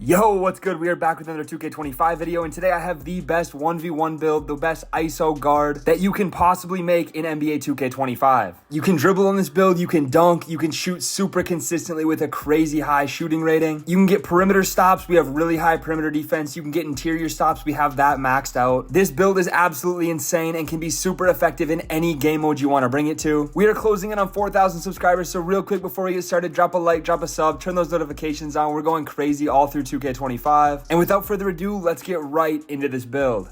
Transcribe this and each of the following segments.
Yo, what's good? We are back with another 2K25 video, and today I have the best 1v1 build, the best ISO guard that you can possibly make in NBA 2K25. You can dribble on this build, you can dunk, you can shoot super consistently with a crazy high shooting rating. You can get perimeter stops, we have really high perimeter defense. You can get interior stops, we have that maxed out. This build is absolutely insane and can be super effective in any game mode you want to bring it to. We are closing in on 4,000 subscribers, so real quick before we get started, drop a like, drop a sub, turn those notifications on. We're going crazy all through 2K25. And without further ado, let's get right into this build.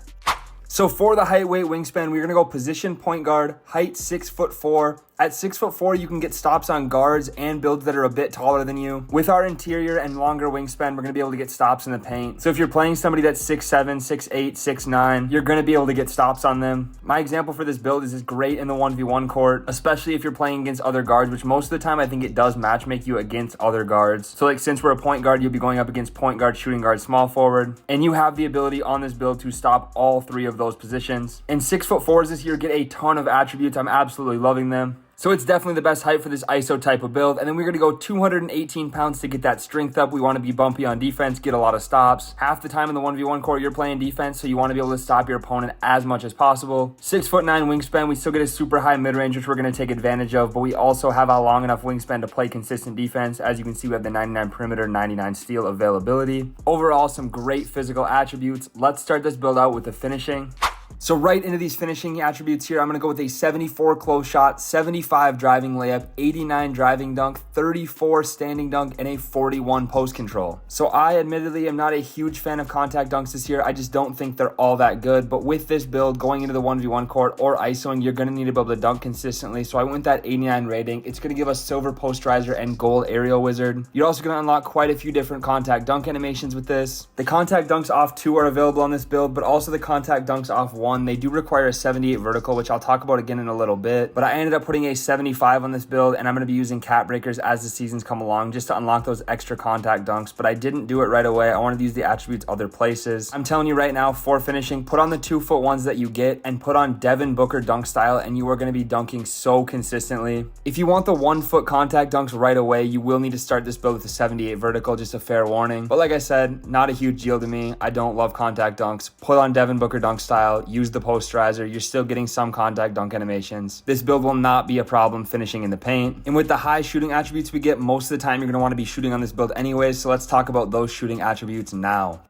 So for the height, weight, wingspan, we're gonna go position point guard, height 6'4". At 6'4", you can get stops on guards and builds that are a bit taller than you. With our interior and longer wingspan, we're gonna be able to get stops in the paint. So if you're playing somebody that's 6'7", 6'8", 6'9", you're gonna be able to get stops on them. My example for this build is great in the 1v1 court, especially if you're playing against other guards, which most of the time I think it does match make you against other guards. So like since we're a point guard, you'll be going up against point guard, shooting guard, small forward, and you have the ability on this build to stop all three of those positions. And 6'4" this year get a ton of attributes. I'm absolutely loving them. So it's definitely the best height for this ISO type of build. And then we're going to go 218 pounds to get that strength up. We want to be bumpy on defense, get a lot of stops. Half the time in the 1v1 court, you're playing defense, so you want to be able to stop your opponent as much as possible. 6'9" wingspan. We still get a super high mid-range, which we're going to take advantage of, but we also have a long enough wingspan to play consistent defense. As you can see, we have the 99 perimeter, 99 steal availability. Overall, some great physical attributes. Let's start this build out with the finishing. So right into these finishing attributes here, I'm going to go with a 74 close shot, 75 driving layup, 89 driving dunk, 34 standing dunk, and a 41 post control. So I admittedly am not a huge fan of contact dunks this year. I just don't think they're all that good. But with this build, going into the 1v1 court or ISOing, you're going to need to be able to dunk consistently. So I went with that 89 rating. It's going to give us silver posterizer and gold aerial wizard. You're also going to unlock quite a few different contact dunk animations with this. The contact dunks off 2 are available on this build, but also the contact dunks off 1. They do require a 78 vertical, which I'll talk about again in a little bit, but I ended up putting a 75 on this build, and I'm going to be using cap breakers as the seasons come along just to unlock those extra contact dunks, but I didn't do it right away. I wanted to use the attributes other places. I'm telling you right now, for finishing, put on the 2-foot ones that you get and put on Devin Booker dunk style, and you are going to be dunking so consistently. If you want the 1-foot contact dunks right away, you will need to start this build with a 78 vertical, just a fair warning. But like I said, not a huge deal to me. I don't love contact dunks. Put on Devin Booker dunk style, use the posterizer. You're still getting some contact dunk animations. This build will not be a problem finishing in the paint. And with the high shooting attributes we get, most of the time you're going to want to be shooting on this build anyways. So let's talk about those shooting attributes now.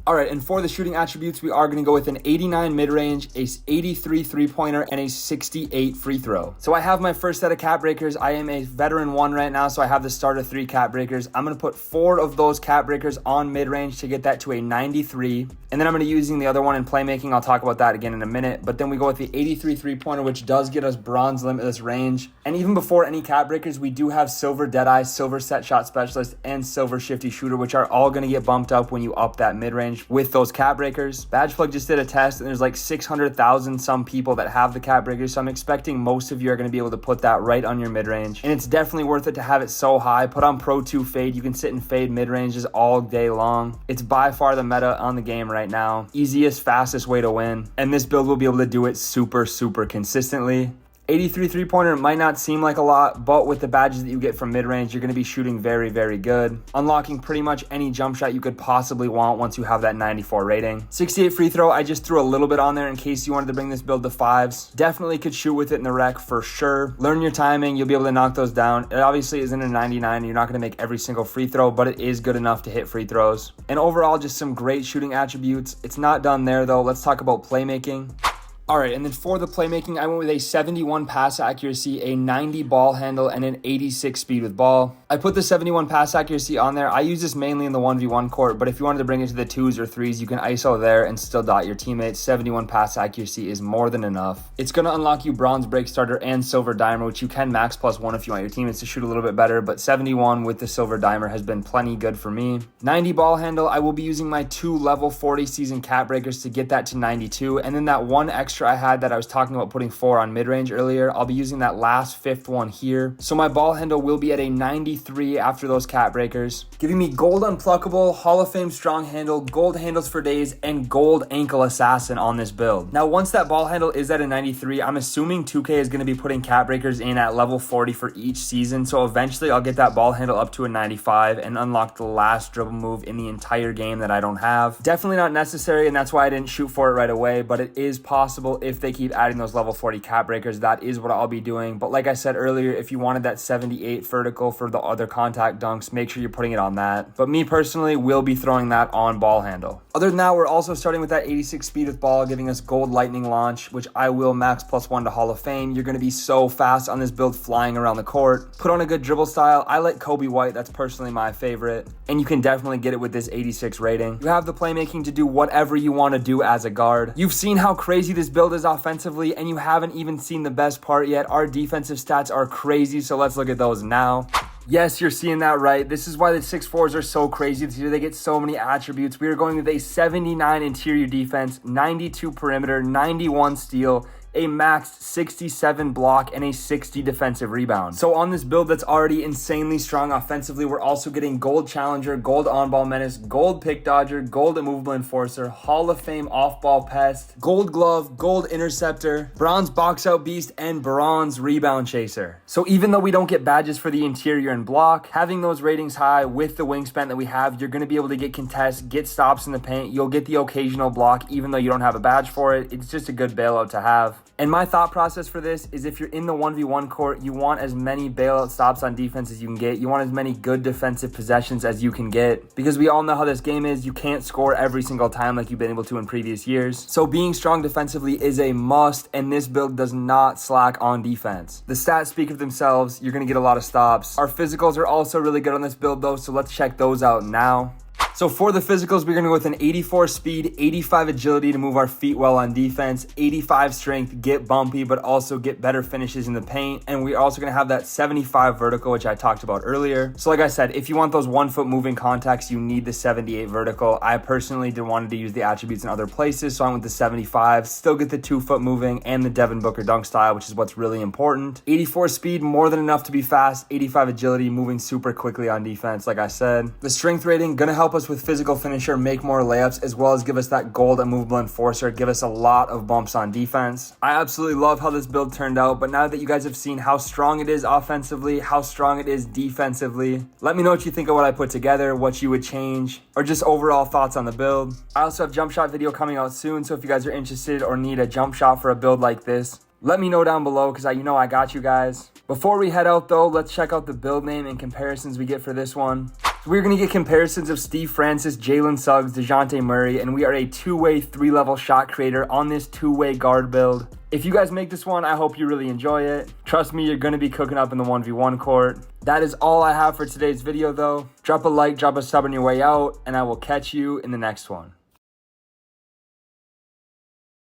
All right, and for the shooting attributes, we are going to go with an 89 mid-range, a 83 three-pointer, and a 68 free throw. So I have my first set of cap breakers. I am a veteran 1 right now, so I have the starter 3 cap breakers. I'm going to put 4 of those cap breakers on mid-range to get that to a 93. And then I'm going to be using the other one in playmaking. I'll talk about that again in a minute. But then we go with the 83 three-pointer, which does get us bronze limitless range. And even before any cap breakers, we do have silver deadeye, silver set shot specialist, and silver shifty shooter, which are all going to get bumped up when you up that mid-range with those cap breakers. Badge Plug just did a test, and there's like 600,000 some people that have the cap breakers, so I'm expecting most of you are going to be able to put that right on your mid-range, and it's definitely worth it to have it so high. Put on Pro 2 Fade. You can sit and fade mid-ranges all day long. It's by far the meta on the game right now. Easiest, fastest way to win, and this build will be able to do it super consistently. 83 three-pointer might not seem like a lot, but with the badges that you get from mid-range, you're going to be shooting very good. Unlocking pretty much any jump shot you could possibly want once you have that 94 rating. 68 free throw, I just threw a little bit on there in case you wanted to bring this build to 5s. Definitely could shoot with it in the rec for sure. Learn your timing, you'll be able to knock those down. It obviously isn't a 99, you're not going to make every single free throw, but it is good enough to hit free throws. And overall, just some great shooting attributes. It's not done there though. Let's talk about playmaking. All right, and then for the playmaking, I went with a 71 pass accuracy, a 90 ball handle, and an 86 speed with ball. I put the 71 pass accuracy on there. I use this mainly in the 1v1 court, but if you wanted to bring it to the 2s or 3s, you can ISO there and still dot your teammates. 71 pass accuracy is more than enough. It's going to unlock you bronze break starter and silver dimer, which you can max +1 if you want your teammates to shoot a little bit better, but 71 with the silver dimer has been plenty good for me. 90 ball handle, I will be using my 2 level 40 season cap breakers to get that to 92, and then that 1 extra extra I had that I was talking about putting 4 on mid-range earlier. I'll be using that last 5th one here. So my ball handle will be at a 93 after those cap breakers, giving me gold unpluckable, Hall of Fame strong handle, gold handles for days, and gold ankle assassin on this build. Now, once that ball handle is at a 93, I'm assuming 2K is going to be putting cap breakers in at level 40 for each season. So eventually I'll get that ball handle up to a 95 and unlock the last dribble move in the entire game that I don't have. Definitely not necessary, and that's why I didn't shoot for it right away, but it is possible if they keep adding those level 40 cap breakers. That is what I'll be doing. But like I said earlier, if you wanted that 78 vertical for the other contact dunks, make sure you're putting it on that. But me personally will be throwing that on ball handle. Other than that, we're also starting with that 86 speed with ball, giving us gold lightning launch, which I will max +1 to Hall of Fame. You're going to be so fast on this build flying around the court. Put on a good dribble style. I like Kobe White. That's personally my favorite. And you can definitely get it with this 86 rating. You have the playmaking to do whatever you want to do as a guard. You've seen how crazy this build is offensively, and you haven't even seen the best part yet. Our defensive stats are crazy, so let's look at those now. Yes, you're seeing that right. This is why the 6'4s are so crazy this year. They get so many attributes. We are going with a 79 interior defense, 92 perimeter, 91 steal, a maxed 67 block, and a 60 defensive rebound. So on this build that's already insanely strong offensively, we're also getting gold challenger, gold on-ball menace, gold pick dodger, gold immovable enforcer, Hall of Fame off-ball pest, gold glove, gold interceptor, bronze box out beast, and bronze rebound chaser. So even though we don't get badges for the interior and block, having those ratings high with the wingspan that we have, you're going to be able to get contests, get stops in the paint. You'll get the occasional block even though you don't have a badge for it. It's just a good bailout to have. And my thought process for this is if you're in the 1v1 court, you want as many bailout stops on defense as you can get. You want as many good defensive possessions as you can get, because we all know how this game is. You can't score every single time like you've been able to in previous years. So being strong defensively is a must, and this build does not slack on defense. The stats speak of themselves. You're going to get a lot of stops. Our physicals are also really good on this build though, so let's check those out now. So for the physicals, we're going to go with an 84 speed, 85 agility to move our feet well on defense, 85 strength, get bumpy, but also get better finishes in the paint. And we're also going to have that 75 vertical, which I talked about earlier. So like I said, if you want those 1 foot moving contacts, you need the 78 vertical. I personally did wanted to use the attributes in other places, so I went with the 75, still get the 2 foot moving and the Devin Booker dunk style, which is what's really important. 84 speed, more than enough to be fast, 85 agility, moving super quickly on defense, like I said. The strength rating, going to help us with physical finisher, make more layups, as well as give us that gold immovable enforcer, give us a lot of bumps on defense. I absolutely love how this build turned out, but now that you guys have seen how strong it is offensively, how strong it is defensively, let me know what you think of what I put together, what you would change, or just overall thoughts on the build. I also have jump shot video coming out soon, so if you guys are interested or need a jump shot for a build like this, let me know down below, because you know I got you guys. Before we head out though, let's check out the build name and comparisons we get for this one. So we're going to get comparisons of Steve Francis, Jalen Suggs, DeJounte Murray, and we are a 2-way 3-level shot creator on this 2-way guard build. If you guys make this one, I hope you really enjoy it. Trust me, you're going to be cooking up in the 1v1 court. That is all I have for today's video though. Drop a like, drop a sub on your way out, and I will catch you in the next one.